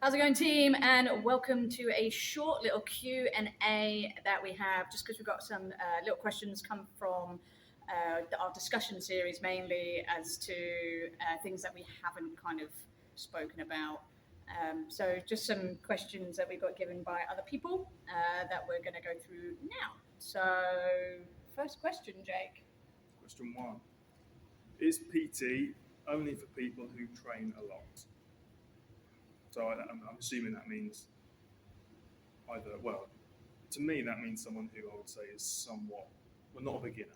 How's it going, team? And welcome to a short little Q&A that we have, just because we've got some little questions come from our discussion series, mainly as to things that we haven't kind of spoken about. So just some questions that we got given by other people that we're going to go through now. So first question, Jake. Question 1. Is PT only for people who train a lot? So I'm assuming that means either, well, to me that means someone who I would say is somewhat, well, not a beginner.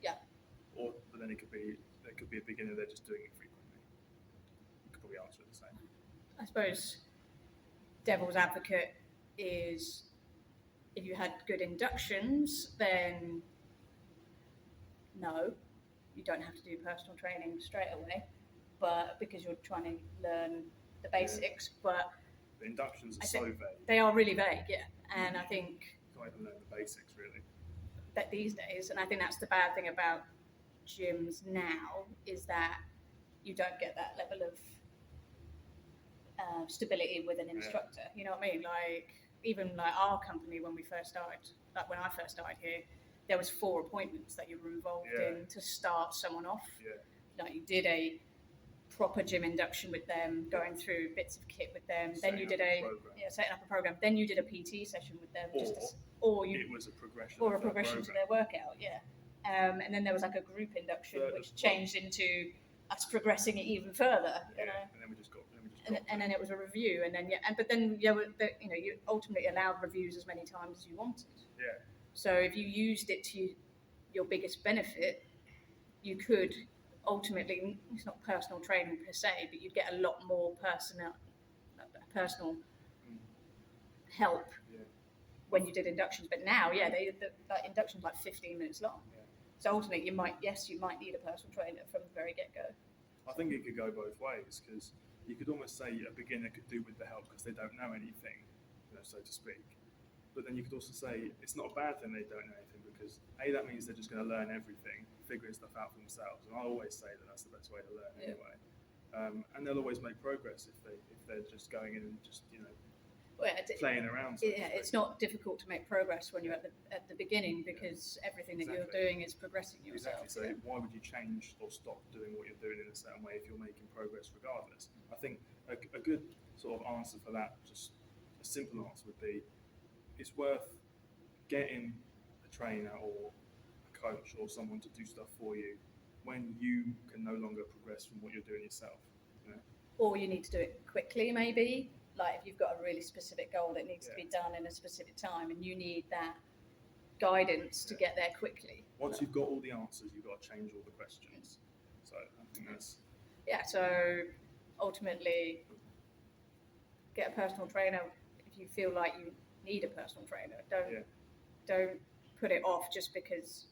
Yeah. But then there could be a beginner, they're just doing it frequently. You could probably answer it the same. I suppose devil's advocate is if you had good inductions, then no, you don't have to do personal training straight away, but because you're trying to learn the basics. But the inductions are so vague. They are really vague, yeah. And I think you can't even learn the basics really. That these days, and I think that's the bad thing about gyms now, is that you don't get that level of stability with an instructor. You know what I mean? Like even like our company when we first started, like when I first started here, there was 4 appointments that you were involved in to start someone off. Yeah. Like you did a proper gym induction with them, going through bits of kit with them. Then you did setting up a program. Then you did a PT session with them. It was a progression. Or a progression to their workout, yeah. And then there was like a group induction, which changed into us progressing it even further. You know? And then we just got. And then it was a review, and then but then you ultimately allowed reviews as many times as you wanted. Yeah. So if you used it to your biggest benefit, you could ultimately, it's not personal training per se, but you'd get a lot more personal help when you did inductions. But now, the induction's like 15 minutes long. Yeah. So ultimately, you might need a personal trainer from the very get-go. I think it could go both ways, because you could almost say a beginner could do with the help because they don't know anything, so to speak. But then you could also say it's not a bad thing they don't know anything, because that means they're just going to learn everything, figuring stuff out for themselves. And I always say that that's the best way to learn anyway. And they'll always make progress if they're just going in and just playing around. It's not difficult to make progress when you're at the beginning, because everything that you're doing is progressing yourself. Exactly. So why would you change or stop doing what you're doing in a certain way if you're making progress regardless? I think a good sort of answer for that, just a simple answer would be, it's worth getting a trainer or a coach or someone to do stuff for you when you can no longer progress from what you're doing yourself. Or you need to do it quickly, maybe. Like if you've got a really specific goal that needs to be done in a specific time, and you need that guidance to get there quickly. Once you've got all the answers, you've got to change all the questions. So I think that's... Yeah, so ultimately, get a personal trainer if you feel like you need a personal trainer. Don't put it off just because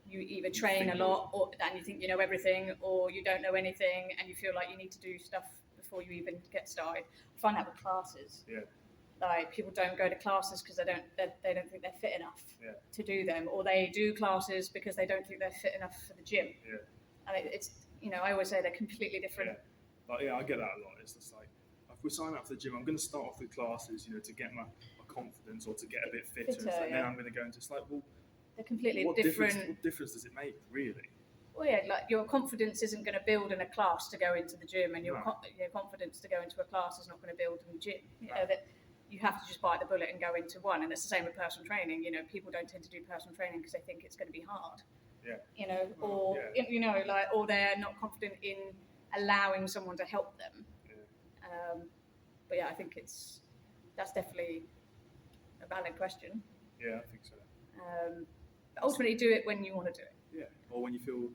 you either train a lot and you think you know everything, or you don't know anything and you feel like you need to do stuff before you even get started. I find that with classes. Yeah. Like people don't go to classes because they don't think they're fit enough to do them, or they do classes because they don't think they're fit enough for the gym. Yeah. And it's I always say they're completely different. Yeah. I get that a lot. It's just like, if we sign up for the gym, I'm going to start off with classes, to get my confidence or to get a bit fitter, and then I'm going to go into, it's like, well, they're completely different. What difference does it make, really? Well, yeah, like your confidence isn't going to build in a class to go into the gym, and your confidence to go into a class is not going to build in the gym. That you have to just bite the bullet and go into one, and it's the same with personal training. People don't tend to do personal training because they think it's going to be hard. Yeah. Or they're not confident in allowing someone to help them. Yeah. But yeah, I think that's definitely a valid question. Yeah, I think so. But ultimately, do it when you want to do it. Yeah, or when you feel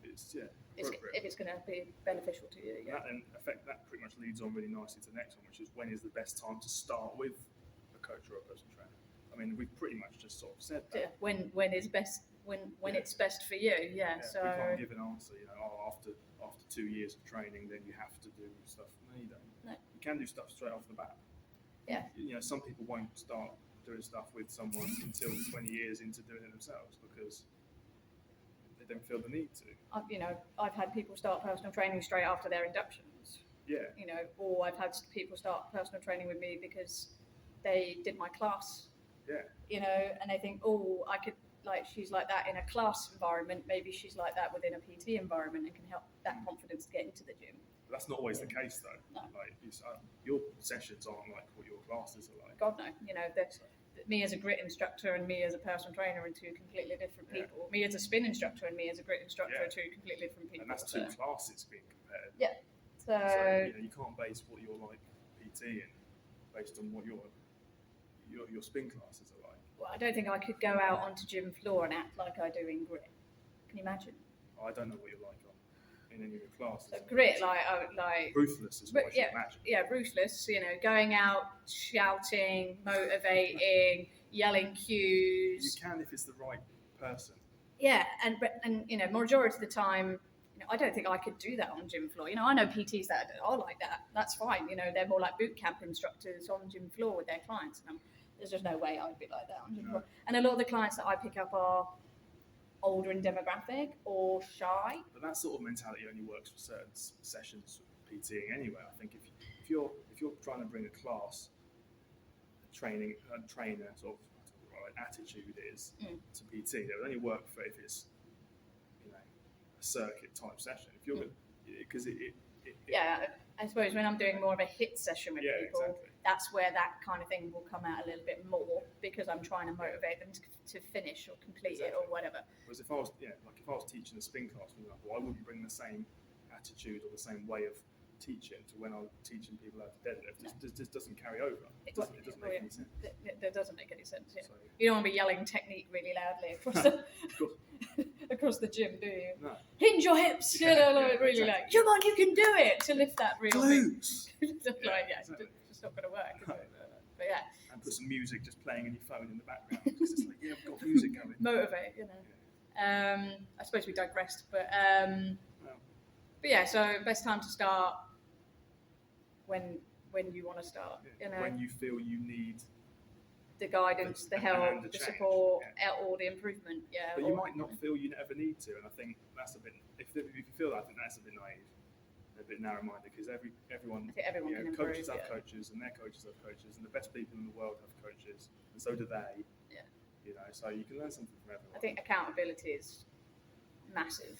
it's appropriate. If it's going to be beneficial to you. Yeah. That pretty much leads on really nicely to the next one, which is when is the best time to start with a coach or a personal trainer? I mean, we've pretty much just sort of said that. Yeah. When is best? When it's best for you? Yeah. So we can't give an answer. After 2 years of training, then you have to do stuff. No, you don't. No. You can do stuff straight off the bat. Yeah. Some people won't start doing stuff with someone until 20 years into doing it themselves because they don't feel the need to. I've had people start personal training straight after their inductions. Yeah. You know, or I've had people start personal training with me because they did my class. Yeah. You know, and they think, oh, I could, like, she's like that in a class environment. Maybe she's like that within a PT environment, and can help that confidence to get into the gym. But that's not always the case, though. No. Like, your sessions aren't like what your classes are like. God no. You know, me as a grit instructor and me as a personal trainer are two completely different people. Me as a spin instructor and me as a grit instructor are two completely different people. And that's two classes being compared. Yeah. So you know, you can't base what you're like PT in based on what your spin classes are like. Well, I don't think I could go out onto gym floor and act like I do in grit. Can you imagine? I don't know what you're like in any of your classes. So grit, like ruthless is what I should imagine. Yeah, ruthless. You know, going out, shouting, motivating, yelling cues. You can if it's the right person. Yeah, and you know, majority of the time, you know, I don't think I could do that on gym floor. You know, I know PTs that are like that. That's fine. You know, they're more like boot camp instructors on gym floor with their clients, and there's just no way I would be like that on gym floor. And a lot of the clients that I pick up are older in demographic or shy. But that sort of mentality only works for certain sessions of PTing anyway. I think if you're trying to bring a class, a trainer sort of attitude is to PT, that would only work for if it's, you know, a circuit type session. If you're because I suppose when I'm doing more of a hit session with people, exactly. That's where that kind of thing will come out a little bit more, because I'm trying to motivate them to finish or complete it or whatever. Whereas if I was teaching a spin class, for example, I wouldn't bring the same attitude or the same way of teaching to when I'm teaching people how to deadlift. It just doesn't carry over. It doesn't make any sense. That doesn't make any sense. Yeah. So, you don't want to be yelling technique really loudly across the gym, do you? No. Hinge your hips, really exactly. like, come on, you can do it, to lift that real glutes. It's not going to work. Is it? But yeah. And put some music just playing on your phone in the background, because it's like, we've got music going. Motivate, you know. Yeah. I suppose we digressed, but yeah. So best time to start when you want to start. Yeah. You know, when you feel you need the guidance, the help, the support, or the improvement. Yeah. But you might not feel you ever need to, and I think that's a bit. If you feel that, I think that's a bit naive, a bit narrow-minded, because everyone can coaches improve, have coaches, and their coaches have coaches, and the best people in the world have coaches, and so do they. Yeah. You know, so you can learn something from everyone. I think accountability is massive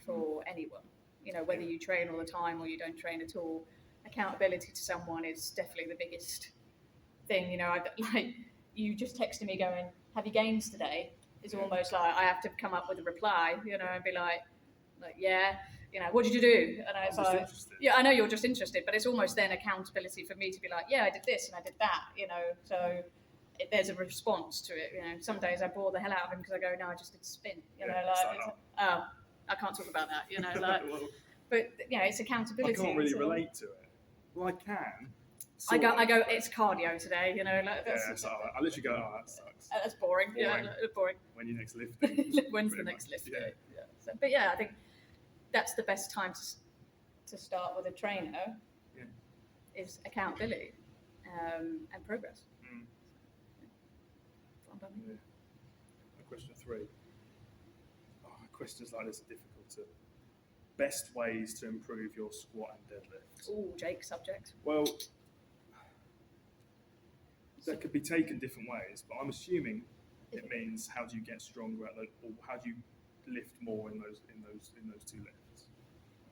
for anyone. You know, whether you train all the time or you don't train at all, accountability to someone is definitely the biggest thing. You know, like you just texting me going, "Have you gains today?" is almost like I have to come up with a reply. You know, and be like, yeah. You know, what did you do? And I was like, yeah, I know you're just interested, but it's almost then accountability for me to be like, yeah, I did this and I did that, you know, so there's a response to it, you know. Some days I bore the hell out of him because I go, no, I just did spin, you know, oh, I can't talk about that, you know, like, but, you know, it's accountability. I can't really relate to it. Well, I can. I go, it's cardio today, you know, like, that's, I literally go, oh, that sucks. That's boring. Yeah, boring. When you next lifting? When's the next lift? Yeah. So, but yeah, I think that's the best time to start with a trainer, is accountability and progress. Question 3. Questions like this are difficult to. Best ways to improve your squat and deadlift. Oh, Jake's subject. Well, that could be taken different ways, but I'm assuming it means how do you get stronger at or how do you lift more in those two lifts.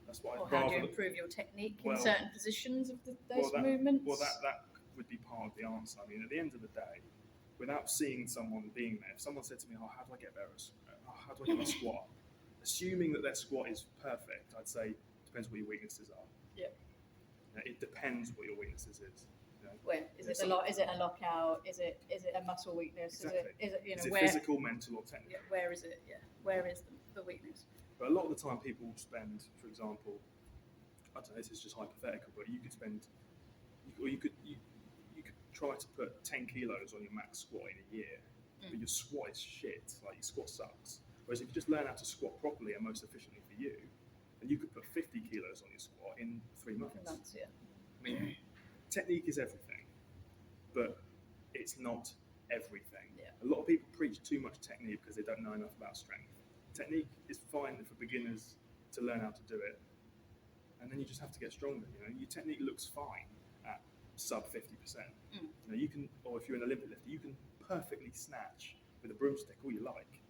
That's what or how do you improve your technique in certain positions of those movements? Well, that would be part of the answer. I mean, at the end of the day, without seeing someone being there, if someone said to me, "Oh, how do I get better? How do I get my squat?" Assuming that their squat is perfect, I'd say depends what your weaknesses are. Yeah. It depends what your weaknesses is. Where is it a lockout? Is it a muscle weakness? Exactly. Is it is it physical, mental, or technical? Yeah, where is it? Yeah, where is the weakness? But a lot of the time, people spend, for example, I don't know. This is just hypothetical, but you could try to put 10 kilos on your max squat in a year, but your squat is shit. Like your squat sucks. Whereas if you just learn how to squat properly and most efficiently for you, then you could put 50 kilos on your squat in 3 months. 3 months, yeah. I mean, technique is everything, but it's not everything. Yeah. A lot of people preach too much technique because they don't know enough about strength. Technique is fine for beginners to learn how to do it, and then you just have to get stronger. Your technique looks fine at sub 50%. You can, or if you're an Olympic lifter, you can perfectly snatch with a broomstick all you like.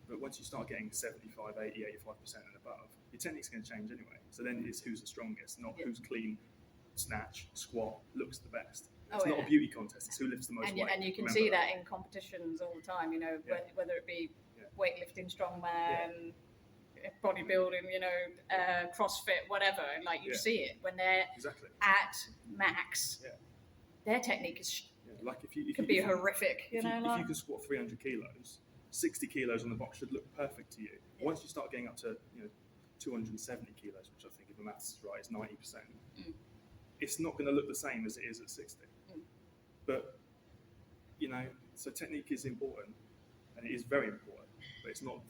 But once you start getting 75, 80, 85% and above, your technique's going to change anyway. So then it's who's the strongest, not who's clean, snatch, squat, looks the best. It's not a beauty contest, it's who lifts the most weight. And you can see that in competitions all the time, whether it be weightlifting, strongman, bodybuilding, CrossFit, whatever. Like you see it when they're at max. Their technique is like if you could be horrific. If you can squat 300 kilos, 60 kilos on the box should look perfect to you. Once you start getting up to 270 kilos, which I think if the maths is right is 90%, it's not going to look the same as it is at 60. But so technique is important, and it is very important. But it's not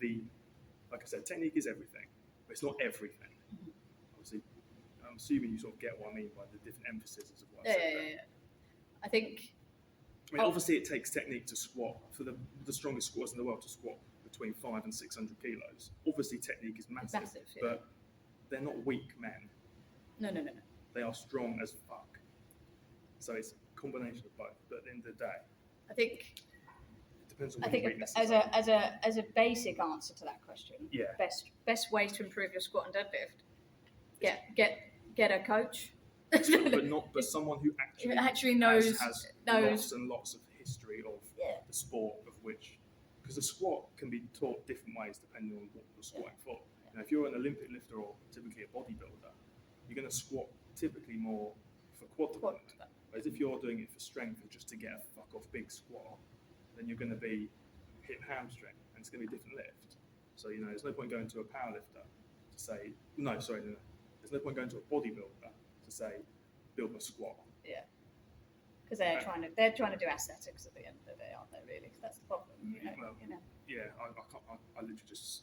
like I said, technique is everything, but it's not everything. Obviously, I'm assuming you sort of get what I mean by the different emphases of what I said there. I think. Obviously, it takes technique to squat for the strongest squatters in the world to squat between 500 and 600 kilos. Obviously, technique is massive, but they're not weak men. No. They are strong as fuck. So it's a combination of both. But at the end of the day, I think it depends on what your weaknesses are. As a basic answer to that question, best way to improve your squat and deadlift, get a coach. but someone who actually knows has lots and lots of history of the sport of which, because the squat can be taught different ways depending on what you're squatting for. If you're an Olympic lifter or typically a bodybuilder, you're going to squat typically more for quad development. Whereas if you're doing it for strength or just to get a fuck off big squat, then you're going to be hip hamstring, and it's going to be a different lift. So there's no point going to a powerlifter to say no. There's no point going to a bodybuilder to say build my squat. Because they're trying to do aesthetics at the end of the day, aren't they? Really, that's the problem. I literally just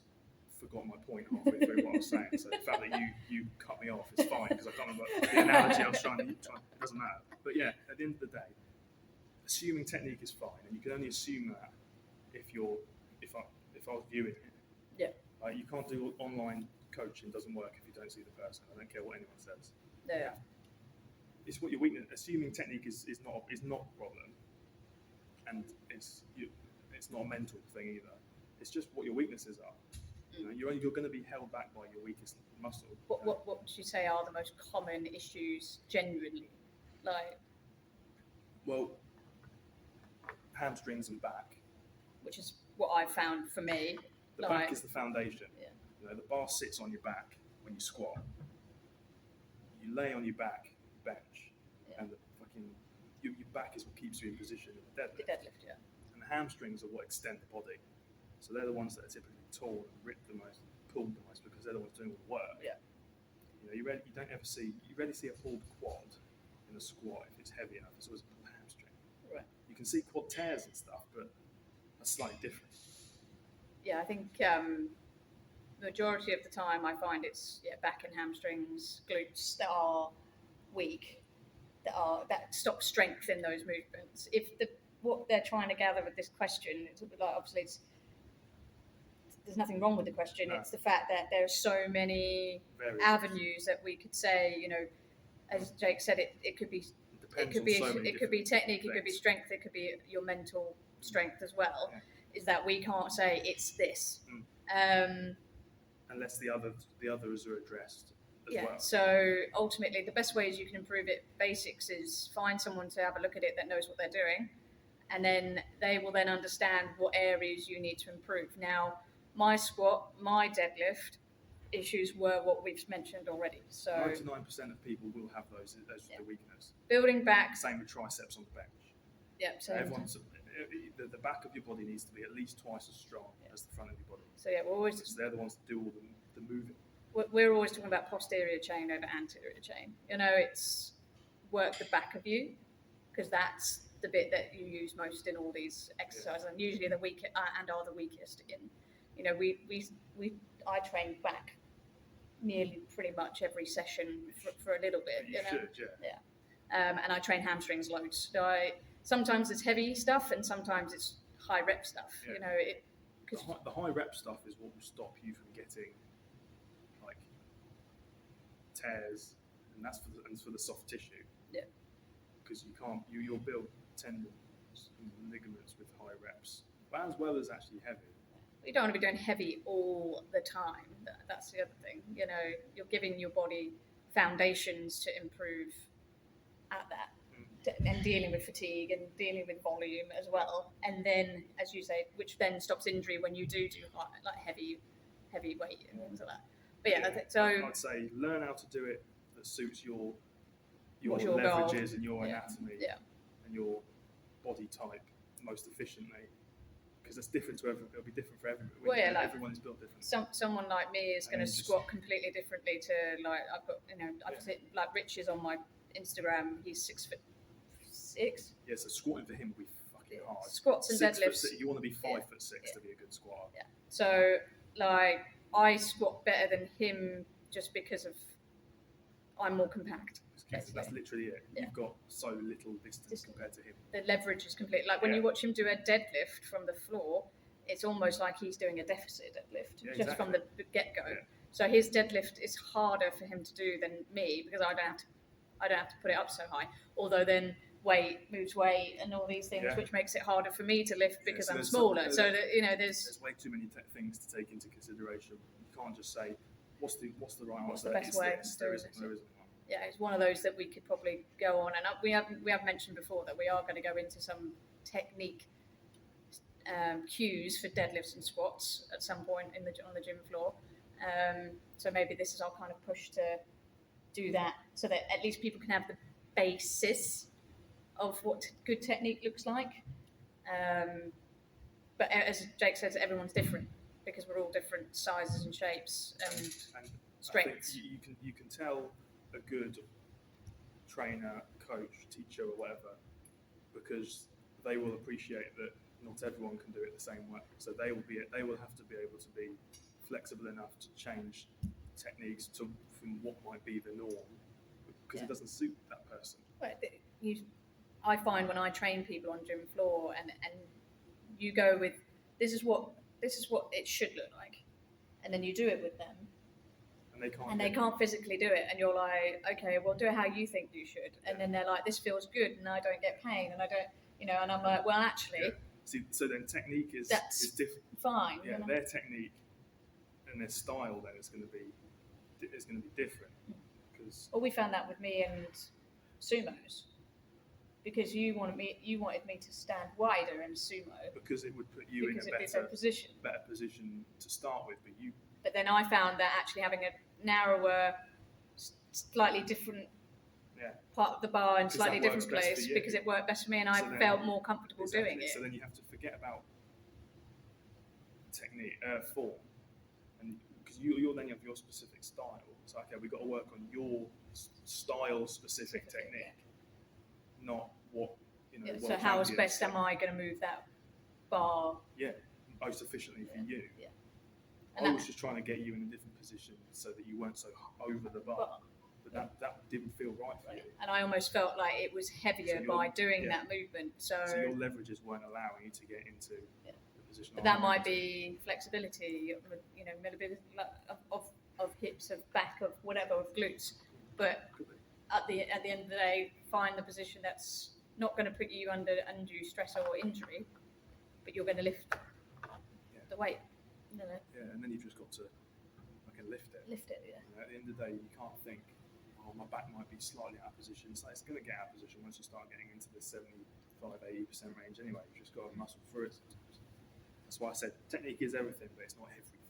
forgot my point halfway through what I was saying. So the fact that you cut me off is fine because I can't remember the analogy I was trying to. It doesn't matter. But at the end of the day, assuming technique is fine, and you can only assume that if I was viewing it. You can't do online coaching. Doesn't work if you don't see the person. I don't care what anyone says. It's what your weakness. Assuming technique is not a problem, and it's not a mental thing either. It's just what your weaknesses are. You're going to be held back by your weakest muscle. What would you say are the most common issues genuinely? Well, hamstrings and back. Which is what I've found for me. The back is the foundation. The bar sits on your back when you squat. You lay on your back, bench, and your back is what keeps you in position in the deadlift. And the hamstrings are what extend the body. So they're the ones that are typically tall and ripped the most, pulled the most, because they're the ones doing all the work. You rarely see a pulled quad in a squat if it's heavy enough. It's always a pulled hamstring. You can see quad tears and stuff, but that's slightly different. I think the majority of the time I find it's back and hamstrings, glutes that are weak, that stop strength in those movements. What they're trying to gather with this question, it's obviously there's nothing wrong with the question. No. It's the fact that there are so many avenues that we could say. As Jake said, it could be technique, it could be strength, it could be your mental strength as well. Is that we can't say it's this. Unless the others are addressed as well. So ultimately, the best ways you can improve it, basics, is find someone to have a look at it that knows what they're doing, and then they will then understand what areas you need to improve. Now, my squat, my deadlift issues were what we've mentioned already. So 99% of people will have those as the weakness. Building back. Same with triceps on the bench. So the back of your body needs to be at least twice as strong as the front of your body. So we're always. Because they're the ones that do all the moving. We're always talking about posterior chain over anterior chain. It's work the back of you, because that's the bit that you use most in all these exercises, and usually the weak and are the weakest in. I train back nearly pretty much every session for a little bit. You should. And I train hamstrings loads. So sometimes it's heavy stuff, and sometimes it's high rep stuff. The high rep stuff is what will stop you from getting tears, and that's for the soft tissue. Yeah. Because you'll build tendons and ligaments with high reps, but as well as actually heavy. You don't want to be doing heavy all the time. That's the other thing. You know, you're giving your body foundations to improve at that, and dealing with fatigue and dealing with volume as well. And then, as you say, which then stops injury when you do like heavy weight and things like that. But yeah, so I'd say learn how to do it that suits your leverages and your anatomy and your body type most efficiently. Because it's different to everyone. It'll be different for everyone. Well, yeah, like everyone's built differently. Someone like me is going to squat completely differently to like I've got. You know, I've seen, like Rich is on my Instagram. He's 6'6". Yeah, so squatting for him will be fucking hard. Squats and deadlifts. You want to be 5'6" to be a good squatter. Yeah. So like I squat better than him just because of I'm more compact. That's literally it. Yeah. You've got so little distance compared to him. The leverage is complete. Like when you watch him do a deadlift from the floor, it's almost like he's doing a deficit deadlift just from the get-go. Yeah. So his deadlift is harder for him to do than me because I don't have to put it up so high. Although then weight moves weight and all these things, which makes it harder for me to lift because I'm smaller. So that, you know, there's way too many things to take into consideration. You can't just say what's the right answer. What's the best way? There isn't one. Yeah, it's one of those that we could probably go on, and we have mentioned before that we are going to go into some technique cues for deadlifts and squats at some point on the gym floor. So maybe this is our kind of push to do that, so that at least people can have the basis of what good technique looks like. But as Jake says, everyone's different because we're all different sizes and shapes and strengths. You can tell a good trainer, coach, teacher, or whatever, because they will appreciate that not everyone can do it the same way. So they will have to be able to be flexible enough to change techniques from what might be the norm, because it doesn't suit that person. I find when I train people on gym floor, and you go with this is what it should look like, and then you do it with them. And they can't physically do it, and you're like, okay, well, do it how you think you should. And then they're like, this feels good, and I don't get pain, and I don't, you know. And I'm like, well, actually, See, so then technique is different. Fine. Yeah, their technique and their style then is going to be different. Well, we found that with me and sumos, because you wanted me to stand wider in sumo because it would put you in a better position to start with, But then I found that actually having a narrower, slightly different part of the bar in slightly different place, because it worked best for me, and I felt more comfortable doing it. So then you have to forget about technique, form, and because you'll then have your specific style. So okay, we've got to work on your style-specific technique, not what you know. So how best am I going to move that bar? Yeah, most efficiently for you. Yeah. I was just trying to get you in a different position so that you weren't so over the bar. But that didn't feel right for you. And I almost felt like it was heavier by doing that movement. So your leverages weren't allowing you to get into the position. But that might be flexibility, you know, mobility of hips, of back, of whatever, of glutes. But at the end of the day, find the position that's not going to put you under undue stress or injury, but you're going to lift the weight. You know? Yeah, and then you've just got to lift it. Lift it, yeah. You know, at the end of the day, you can't think, my back might be slightly out of position. So it's going to get out of position once you start getting into the 75-80% range anyway. You've just got to muscle through it sometimes. That's why I said technique is everything, but it's not everything.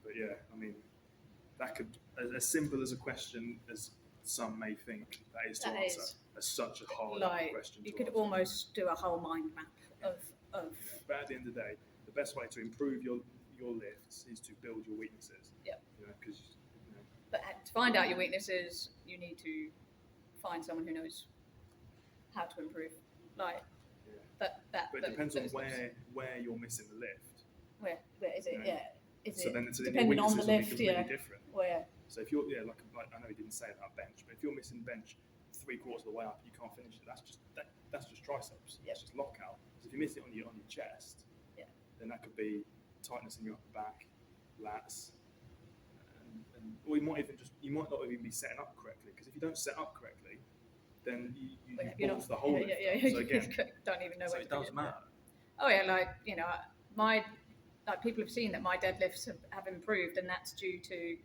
But yeah, I mean, that could, as simple as a question as some may think that is to answer, as such a hard question to you could answer. Almost do a whole mind map of But at the end of the day, the best way to improve your lifts is to build your weaknesses. Yeah. Because But to find out your weaknesses, you need to find someone who knows how to improve. But it depends on where you're missing the lift. Where is it? Yeah. So then depending on the lift, different. Well, So if you're like I know he didn't say about bench, but if you're missing bench 3/4 of the way up, you can't finish it. That's just triceps. That's just lockout. So if you miss it on your chest, then that could be tightness in your upper back, lats, and or you might not even be setting up correctly, because if you don't set up correctly, then you balls the whole lift up. So again, don't even know so where it to does begin. matter. Oh yeah, like my people have seen that my deadlifts have improved, and that's due to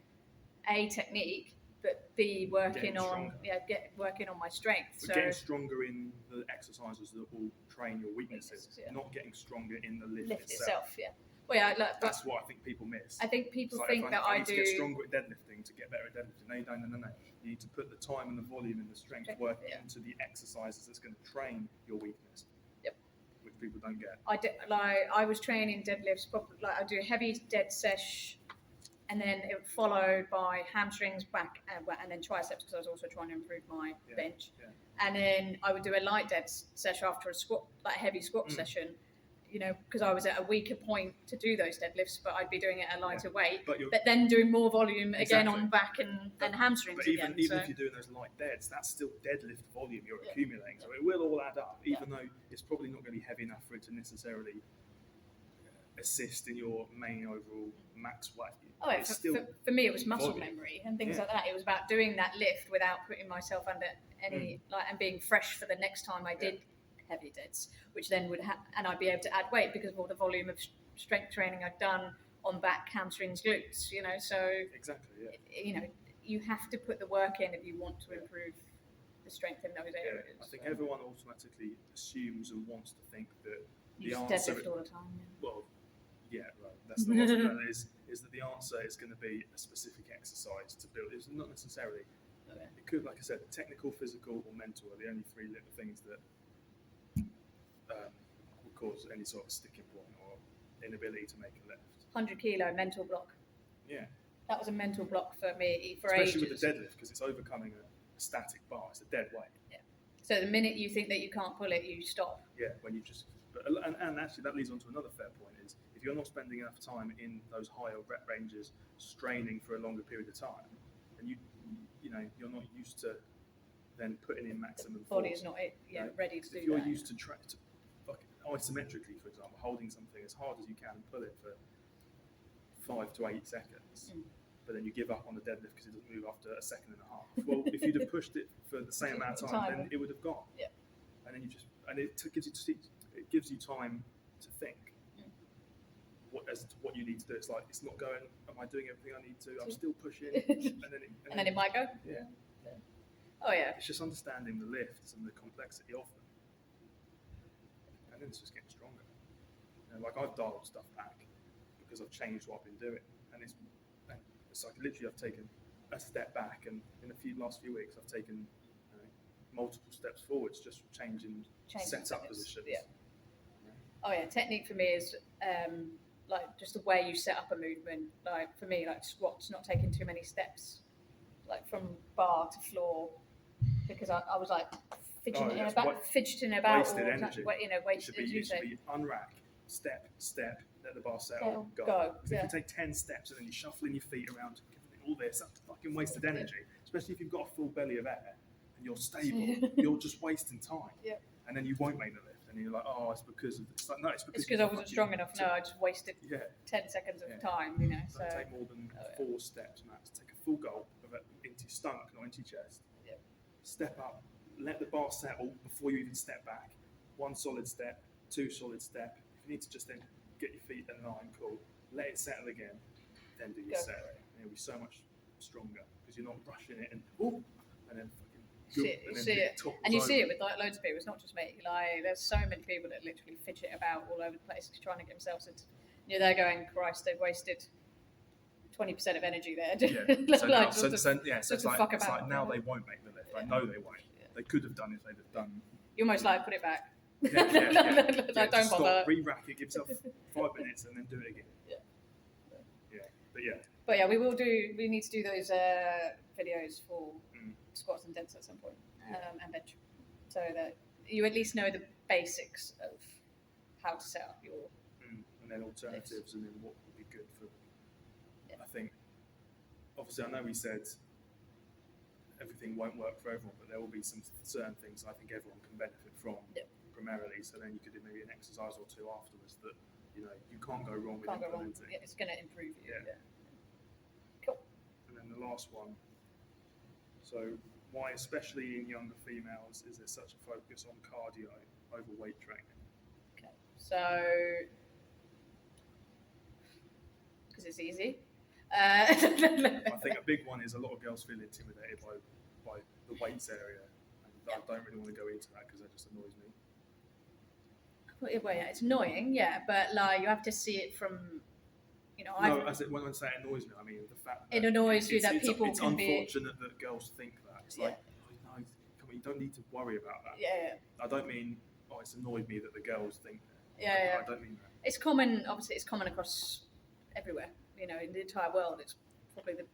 A, technique, but B, working on my strength. But so getting stronger in the exercises that will train your weaknesses, not getting stronger in the lift itself. Yeah. Well, yeah, that's what I think people miss. I think people like think that I need do to get stronger at deadlifting to get better at deadlifting. No. You need to put the time and the volume and the strength work into the exercises that's going to train your weakness. Yep. Which people don't get. I was training deadlifts, I do a heavy dead sesh, and then it followed by hamstrings, back, and then triceps, because I was also trying to improve my bench. Yeah. And then I would do a light dead sesh after a squat, like a heavy squat session, because I was at a weaker point to do those deadlifts, but I'd be doing it at a lighter weight, but then doing more volume again on back and hamstrings but even if you're doing those light deads, that's still deadlift volume you're accumulating. So it will all add up, even though it's probably not going to be heavy enough for it to necessarily assist in your main overall max weight. Oh, yeah, for me, it was muscle memory and things like that. It was about doing that lift without putting myself under any and being fresh for the next time I did heavy deads, which then would and I'd be able to add weight because of all the volume of strength training I'd done on back, hamstrings, glutes. So exactly, you have to put the work in if you want to improve the strength in those areas. I think everyone automatically assumes and wants to think that you answer deadlift all the time. Well, right. That's the answer. Is that the answer is going to be a specific exercise to build? It's not necessarily. Okay. It could, like I said, technical, physical, or mental are the only three little things that would cause any sort of sticking point or inability to make a lift. 100 kilo mental block. Yeah. That was a mental block for me for especially ages. With the deadlift, because it's overcoming a static bar. It's a dead weight. Yeah. So the minute you think that you can't pull it, you stop. Yeah. When you just. And actually, that leads on to another fair point: is if you're not spending enough time in those higher rep ranges, straining for a longer period of time, and you're not used to then putting in maximum force. The body force, is not ready to do that. If you're used to isometrically, for example, holding something as hard as you can and pull it for 5 to 8 seconds, but then you give up on the deadlift because it doesn't move after a second and a half. Well, if you'd have pushed it for the same amount of time, then it would have gone. Yeah. And then it gives you time to think as to what you need to do. It's like, it's not going, am I doing everything I need to? I'm still pushing. and then it might go. Yeah. Oh, yeah. It's just understanding the lifts and the complexity of them. And then it's just getting stronger. Like I've dialed stuff back because I've changed what I've been doing. And it's like literally I've taken a step back, and in the last few weeks I've taken multiple steps forwards just from changing setup positions. Yeah. Oh yeah, technique for me is like just the way you set up a movement. Like for me, like squats, not taking too many steps, like from bar to floor, because I was like fidgeting about. Wasted energy. Wasted energy. It should be unrack, step, let the bar settle, go. Because if you take 10 steps and then you're shuffling your feet around, all this, that's fucking wasted energy. Especially if you've got a full belly of air and you're stable, you're just wasting time. Yeah. And then you won't make the lift. And you're like, oh, it's because of this. Like, no, it's because I wasn't strong enough. No, I just wasted 10 seconds of time. Don't take more than 4 steps max. Take a full gulp of it into your stomach, not into your chest. Yeah. Step up, let the bar settle before you even step back. 1 solid step, 2 solid step. If you need to just then get your feet in line, cool. Let it settle again, then do your set. And you'll be so much stronger because you're not rushing it and then you see it with like loads of people. It's not just me. Like there's so many people that literally fidget about all over the place trying to get themselves into. They're going, Christ, they've wasted 20% of energy there. Yeah. So it's like now they won't make the lift. I know they won't. Yeah. They could have done if they'd have done. You almost like put it back. Don't bother. Stop, re-rack it, give yourself 5 minutes, and then do it again. But yeah, we need to do those videos for squats and deads at some point, and bench, so that you at least know the basics of how to set up your and then alternatives lifts. And then what would be good for I think obviously I know we said everything won't work for everyone, but there will be some certain things I think everyone can benefit from primarily, so then you could do maybe an exercise or 2 afterwards that you can't go wrong with implementing. It's going to improve you. Cool. And then then the last one. So why, especially in younger females, is there such a focus on cardio over weight training? Okay, so because it's easy. I think a big one is a lot of girls feel intimidated by the weights area, and I don't really want to go into that because that just annoys me. Well, yeah, it's annoying, yeah, but like you have to see it from, you know. No, when I say it annoys me, I mean the fact that it annoys you that people it's can be. It's unfortunate that girls think that. It's like, oh, no, come on, you don't need to worry about that. Yeah. I don't mean, oh, it's annoyed me that the girls think that. Yeah. I don't mean that. It's common. Obviously, it's common across everywhere. You know, in the entire world, it's probably the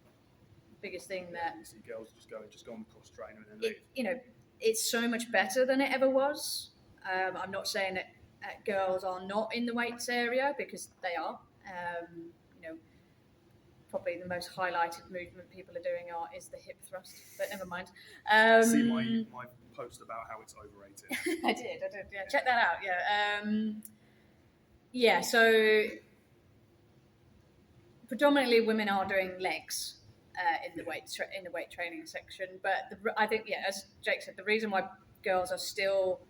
biggest thing that you see girls just go on the cross trainer and then leave. You know, it's so much better than it ever was. I'm not saying that girls are not in the weights area, because they are. You know, probably the most highlighted movement people are doing is the hip thrust, but never mind. See my post about how it's overrated. I did. Yeah, check that out. Yeah. So predominantly women are doing legs in the weight training section, but I think, yeah, as Jake said, the reason why girls are still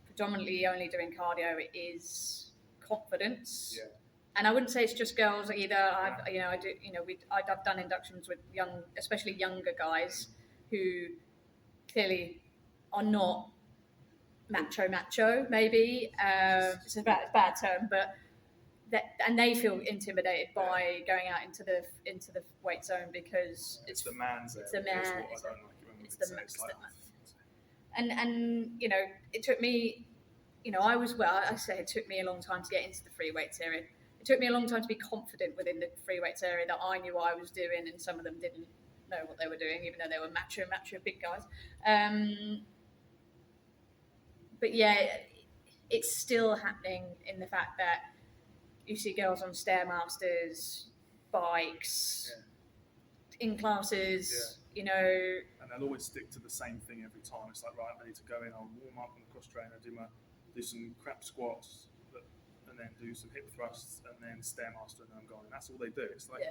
predominantly only doing cardio is confidence. Yeah. And I wouldn't say it's just girls either. I've done inductions with especially younger guys who clearly are not macho, maybe. It's a bad term, but and they feel intimidated by going out into the weight zone because it's the man's it's the man. I don't like it when it's the man. And you know, it took me, you know, I say it took me a long time to get into the free weights area. It took me a long time to be confident within the free weights area that I knew what I was doing, and some of them didn't know what they were doing, even though they were macho big guys. But yeah, it's still happening in the fact that you see girls on Stairmasters, bikes, in classes, you know. And they'll always stick to the same thing every time. It's like, right, I need to go in, I'll warm up on the cross trainer, do some crap squats, and then do some hip thrusts, and then Stairmaster, and then I'm going. And that's all they do. It's like,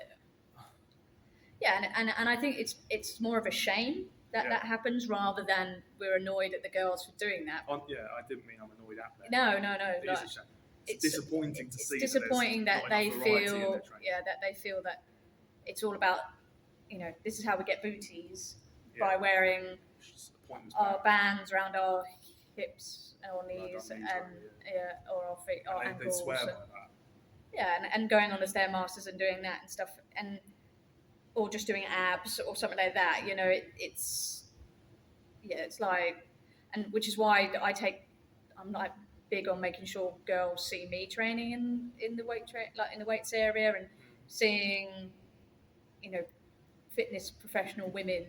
and I think it's more of a shame that happens rather than we're annoyed at the girls for doing that. I didn't mean I'm annoyed at them. No. It is a shame. It's disappointing to see. It's disappointing that they feel that it's all about, you know, this is how we get booties by wearing our bands around our hips and our knees or our feet, our ankles. They swear by that. Yeah, and going on the Stairmasters and doing that and stuff, or just doing abs or something like that. You know, it's like, and which is why I'm like big on making sure girls see me training in the weights area, and seeing, you know, fitness professional women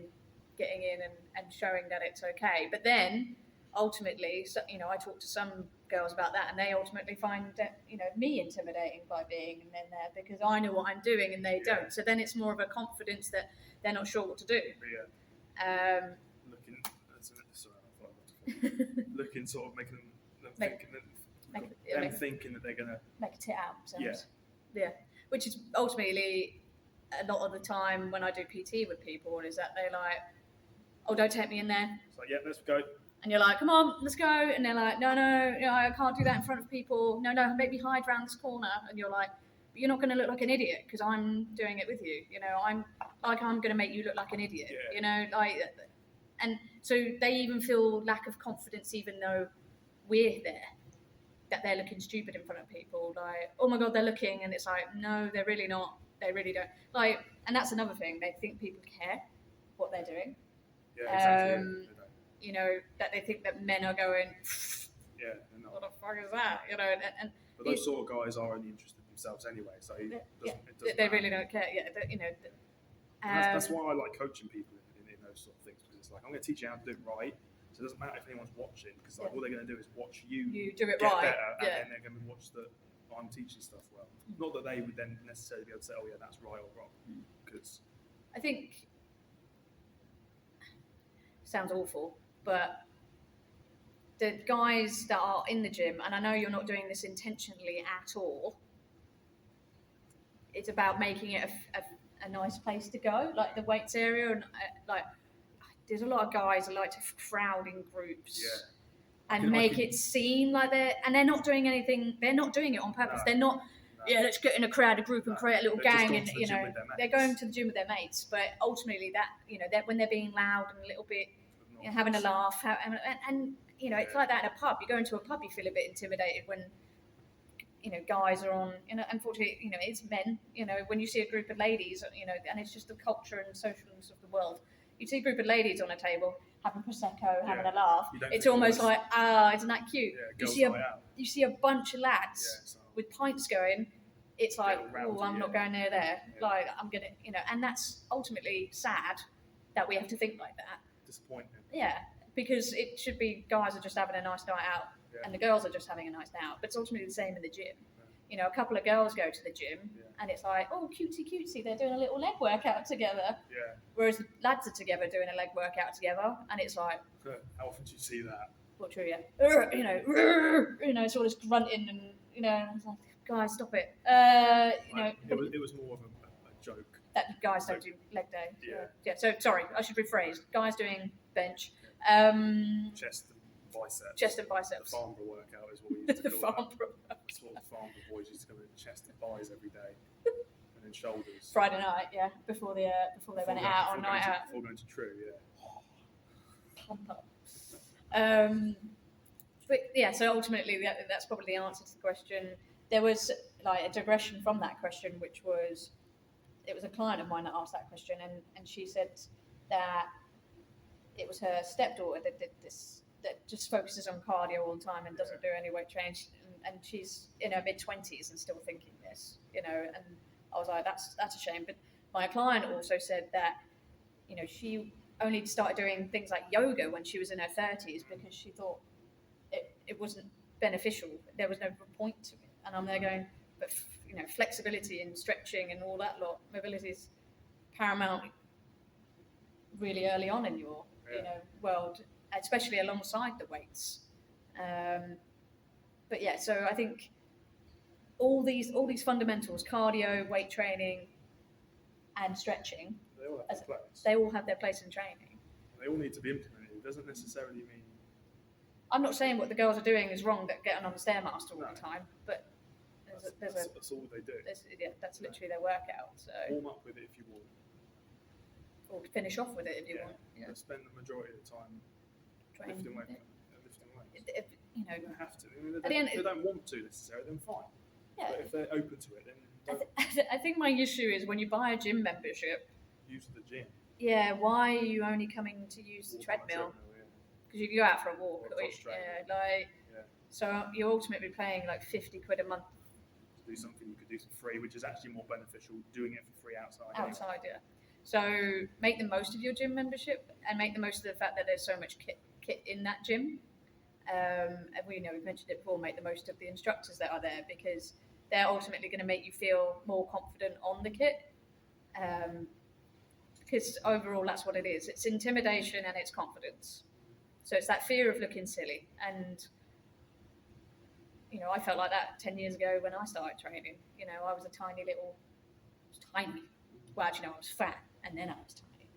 getting in and showing that it's okay. But then ultimately, so, you know, I talk to some girls about that, and they ultimately find that, you know, me intimidating by being in there because I know what I'm doing and they don't. So then it's more of a confidence that they're not sure what to do. Looking sort of making them thinking that they're gonna make a tit out themselves. Yeah, which is ultimately a lot of the time when I do PT with people, is that they're like, oh, don't take me in there. It's like, yeah, let's go. And you're like, come on, let's go. And they're like, no, I can't do that in front of people. No, make me hide around this corner. And you're like, but you're not going to look like an idiot because I'm doing it with you. You know, I'm going to make you look like an idiot. You know, like, and so they even feel lack of confidence, even though we're there, that they're looking stupid in front of people. Like, oh my God, they're looking. And it's like, no, they're really not. They really don't. Like, and that's another thing. They think people care what they're doing. Yeah, exactly. You know, that they think that men are going, what the fuck is that? You know, but those sort of guys are only interested in themselves anyway, so it doesn't they really don't care. Yeah, you know. That's why I like coaching people in those sort of things, because it's like, I'm going to teach you how to do it right. So it doesn't matter if anyone's watching, because like all they're going to do is watch you do it get right, better, and then they're going to watch that I'm teaching stuff well. Not that they would then necessarily be able to say, oh yeah, that's right or wrong, because I think sounds awful, but the guys that are in the gym, and I know you're not doing this intentionally at all, it's about making it a nice place to go, like the weights area, and like there's a lot of guys who like to crowd in groups. And make it seem like they're not doing anything. They're not doing it on purpose. They're not. Yeah, let's get in a crowded group and create a little gang, and they're going to the gym with their mates. But ultimately, that when they're being loud and a little bit, having a laugh, and it's like that in a pub. You go into a pub, you feel a bit intimidated when guys are on. Unfortunately, it's men. When you see a group of ladies, and it's just the culture and socialness of the world. You see a group of ladies on a table having prosecco, having a laugh. It's almost like, isn't that cute? You see a bunch of lads with pints going. It's like, I'm not going near there. Like I'm gonna, and that's ultimately sad that we have to think like that. Disappointing. Yeah, because it should be guys are just having a nice night out, and the girls are just having a nice night out. But it's ultimately the same in the gym. A couple of girls go to the gym, and it's like, cutesy, they're doing a little leg workout together. Whereas the lads are together doing a leg workout together, and it's like, how often do you see that? What true, yeah. It's all this grunting, and it's like, guys, stop it. It was more of a joke. That guys don't do leg day. Yeah. So sorry, I should rephrase. Guys doing bench, chest and biceps. The Farnborough workout is what we used to call Farnborough. That's what the Farnborough boys used to come in, chest and thighs every day, and then shoulders. Friday night, before they went out on night out. Before going to True, Pump up. But yeah, so ultimately that's probably the answer to the question. There was like a digression from that question, which was, it was a client of mine that asked that question, and she said that it was her stepdaughter that did this, that just focuses on cardio all the time and doesn't do any weight training, and she's in her mid-20s and still thinking this, and I was like, that's a shame. But my client also said that, she only started doing things like yoga when she was in her 30s because she thought it wasn't beneficial. There was no point to it. And I'm there going, but flexibility and stretching and all that lot, mobility is paramount really early on in your world, especially alongside the weights. But yeah, so I think all these fundamentals, cardio, weight training, and stretching, they all have their place in training. They all need to be implemented. It doesn't necessarily mean. I'm not saying what the girls are doing is wrong, that getting on the Stairmaster all the time, but that's all they do. That's literally their workout. So warm up with it if you want, or finish off with it if you want. Yeah. Spend the majority of the time lifting weights. You don't have to. They don't want to necessarily. Then fine. Yeah. But if they're open to it, then I think my issue is when you buy a gym membership. Use the gym. Yeah. Why are you only coming to use the treadmill? Because you can go out for a walk. So you're ultimately paying like 50 quid a month. To do something you could do for free, which is actually more beneficial doing it for free outside. Outside, anyway. So make the most of your gym membership and make the most of the fact that there's so much kit in that gym. And we've mentioned it before, make the most of the instructors that are there because they're ultimately going to make you feel more confident on the kit. Because overall, that's what it is. It's intimidation and it's confidence. So it's that fear of looking silly. And, I felt like that 10 years ago when I started training. I was tiny. Well, actually, no, I was fat and then I was tiny.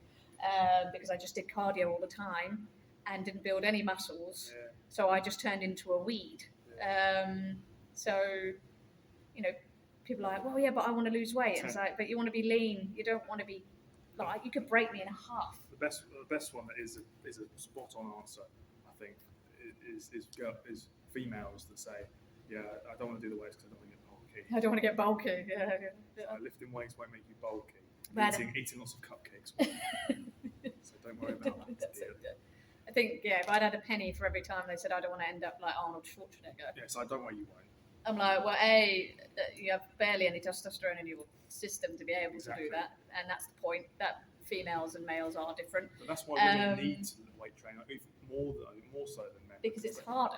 Because I just did cardio all the time and didn't build any muscles. Yeah. So I just turned into a weed. Yeah. People are like, well, yeah, but I want to lose weight. And it's like, but you want to be lean. You don't want to be, like, you could break me in half. The best one that is a spot on answer, I think, is females that say, yeah, I don't want to do the weights because I don't want to get bulky. Yeah. Lifting weights won't make you bulky. Eating lots of cupcakes. So don't worry about that. I think, if I'd had a penny for every time they said I don't want to end up like Arnold Schwarzenegger. Yes, I don't want you won't. I'm like, well, you have barely any testosterone in your system to be able to do that, and that's the point. That females and males are different. But that's why women need weight training, more so than men. Because it's harder.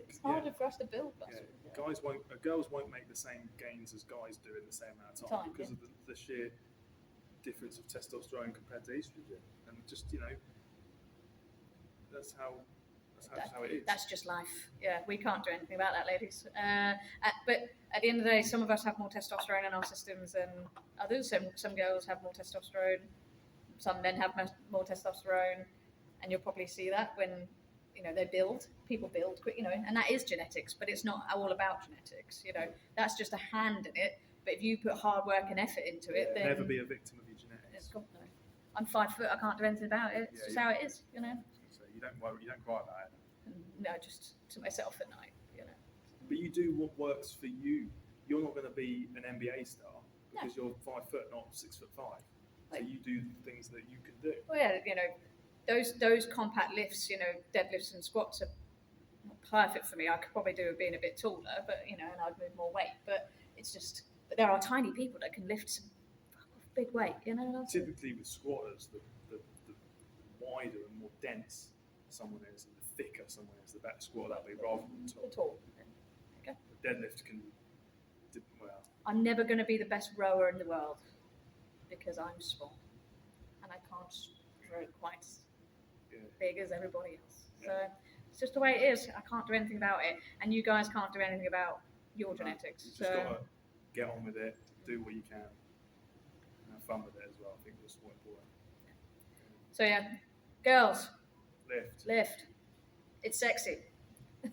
It's harder for us to build muscle. Yeah. Girls won't make the same gains as guys do in the same amount of time because of the sheer difference of testosterone compared to estrogen, and just that's how That's how it is. That's just life. Yeah, we can't do anything about that, ladies. But at the end of the day, some of us have more testosterone in our systems than others. Some girls have more testosterone. Some men have more testosterone, and you'll probably see that when people build quick, and that is genetics, but it's not all about genetics. That's just a hand in it. But if you put hard work and effort into it, then never be a victim of your genetics. No. I'm 5 foot. I can't do anything about it. It's just how it is. So you don't cry about it. No, just to myself at night. But you do what works for you. You're not going to be an NBA star because you're 5 foot, not 6'5". So you do things that you can do. Well, yeah, those compact lifts, deadlifts and squats are not perfect for me. I could probably do it being a bit taller, but and I'd move more weight. But it's just, but there are tiny people that can lift some big weight. Typically with squatters, the wider and more dense someone is, and the thicker someone is, the better squat that'll be, rather than tall. Okay. The deadlift can. I'm never going to be the best rower in the world because I'm small and I can't throw quite as big as everybody else. So it's just the way it is. I can't do anything about it, and you guys can't do anything about your genetics. You just got to get on with it, do what you can, and have fun with it as well. I think that's more important. So yeah, girls, lift. It's sexy.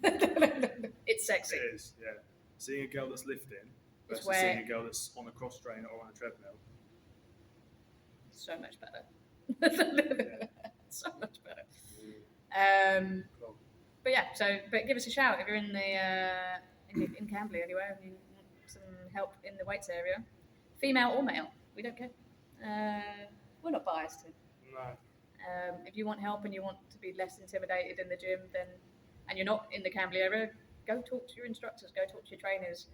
It's sexy. It is, yeah. Seeing a girl that's lifting versus seeing a girl that's on a cross trainer or on a treadmill. So much better. So much better. But yeah, but give us a shout if you're in in Camberley anyway, and you want some help in the weights area, female or male, we don't care. We're not biased. No. If you want help and you want to be less intimidated in the gym, and you're not in the Camberley area, go talk to your instructors, go talk to your trainers.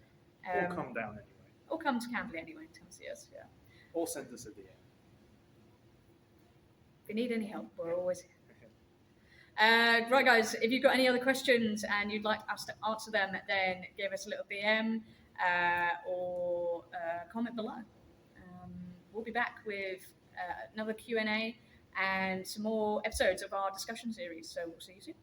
Or come down anyway. Or come to Camberley anyway, come see us, yeah. Or send us a DM. If you need any help, we're always here. Right, guys, if you've got any other questions and you'd like us to answer them, then give us a little DM or comment below. We'll be back with another Q&A and some more episodes of our discussion series, so we'll see you soon.